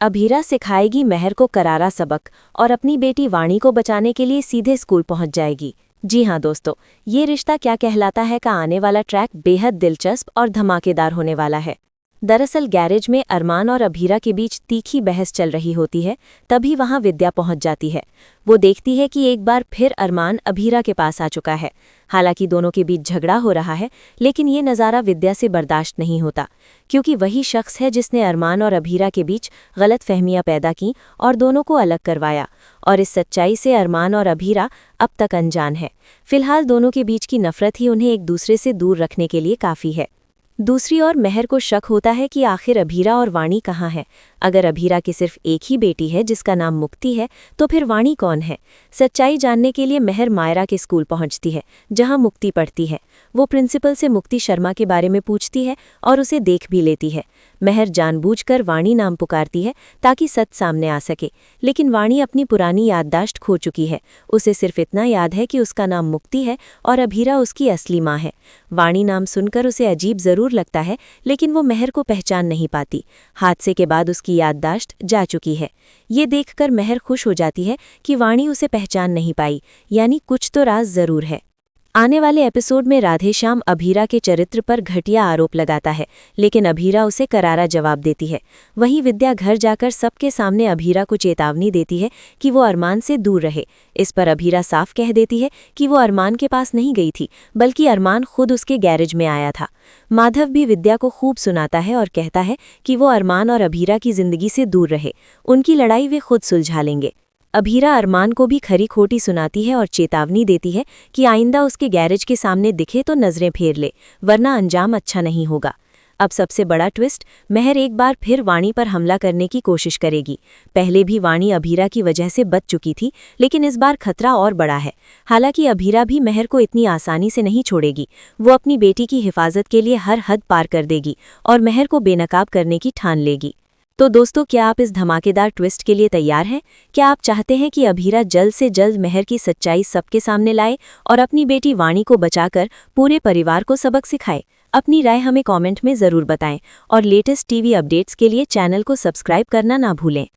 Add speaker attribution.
Speaker 1: अभीरा सिखाएगी महर को करारा सबक और अपनी बेटी वाणी को बचाने के लिए सीधे स्कूल पहुंच जाएगी। जी हाँ दोस्तों, ये रिश्ता क्या कहलाता है का आने वाला ट्रैक बेहद दिलचस्प और धमाकेदार होने वाला है। दरअसल गैरेज में अरमान और अभीरा के बीच तीखी बहस चल रही होती है, तभी वहां विद्या पहुंच जाती है। वो देखती है कि एक बार फिर अरमान अभीरा के पास आ चुका है। हालांकि दोनों के बीच झगड़ा हो रहा है, लेकिन ये नज़ारा विद्या से बर्दाश्त नहीं होता, क्योंकि वही शख्स है जिसने अरमान और अभीरा के बीच गलतफहमियां पैदा की और दोनों को अलग करवाया। और इस सच्चाई से अरमान और अभीरा अब तक अनजान है। फिलहाल दोनों के बीच की नफरत ही उन्हें एक दूसरे से दूर रखने के लिए काफ़ी है। दूसरी ओर महर को शक होता है कि आखिर अभीरा और वाणी कहाँ है। अगर अभीरा की सिर्फ एक ही बेटी है जिसका नाम मुक्ति है, तो फिर वाणी कौन है? सच्चाई जानने के लिए महर मायरा के स्कूल पहुंचती है, जहां मुक्ति पढ़ती है। वो प्रिंसिपल से मुक्ति शर्मा के बारे में पूछती है और उसे देख भी लेती है। महर जानबूझकर वाणी नाम पुकारती है ताकि सच सामने आ सके, लेकिन वाणी अपनी पुरानी याददाश्त खो चुकी है। उसे सिर्फ इतना याद है कि उसका नाम मुक्ति है और अभीरा उसकी असली माँ है। वाणी नाम सुनकर उसे अजीब जरूर लगता है, लेकिन वो महर को पहचान नहीं पाती। हादसे के बाद उसकी याददाश्त जा चुकी है। ये देखकर महर खुश हो जाती है कि वाणी उसे पहचान नहीं पाई, यानी कुछ तो राज जरूर है। आने वाले एपिसोड में राधेश्याम अभीरा के चरित्र पर घटिया आरोप लगाता है, लेकिन अभीरा उसे करारा जवाब देती है। वहीं विद्या घर जाकर सबके सामने अभीरा को चेतावनी देती है कि वो अरमान से दूर रहे। इस पर अभीरा साफ कह देती है कि वो अरमान के पास नहीं गई थी, बल्कि अरमान खुद उसके गैरेज में आया था। माधव भी विद्या को खूब सुनाता है और कहता है कि वो अरमान और अभीरा की जिंदगी से दूर रहे, उनकी लड़ाई वे खुद सुलझा लेंगे। अभीरा अरमान को भी खरी खोटी सुनाती है और चेतावनी देती है कि आइंदा उसके गैरेज के सामने दिखे तो नजरें फेर ले, वरना अंजाम अच्छा नहीं होगा। अब सबसे बड़ा ट्विस्ट, महर एक बार फिर वाणी पर हमला करने की कोशिश करेगी। पहले भी वाणी अभीरा की वजह से बच चुकी थी, लेकिन इस बार खतरा और बड़ा है। हालांकि अभीरा भी महर को इतनी आसानी से नहीं छोड़ेगी। वो अपनी बेटी की हिफाजत के लिए हर हद पार कर देगी और महर को बेनकाब करने की ठान लेगी। तो दोस्तों, क्या आप इस धमाकेदार ट्विस्ट के लिए तैयार हैं? क्या आप चाहते हैं कि अभीरा जल्द से जल्द महर की सच्चाई सबके सामने लाए और अपनी बेटी वाणी को बचाकर पूरे परिवार को सबक सिखाए? अपनी राय हमें कमेंट में ज़रूर बताएं और लेटेस्ट टीवी अपडेट्स के लिए चैनल को सब्सक्राइब करना ना भूलें।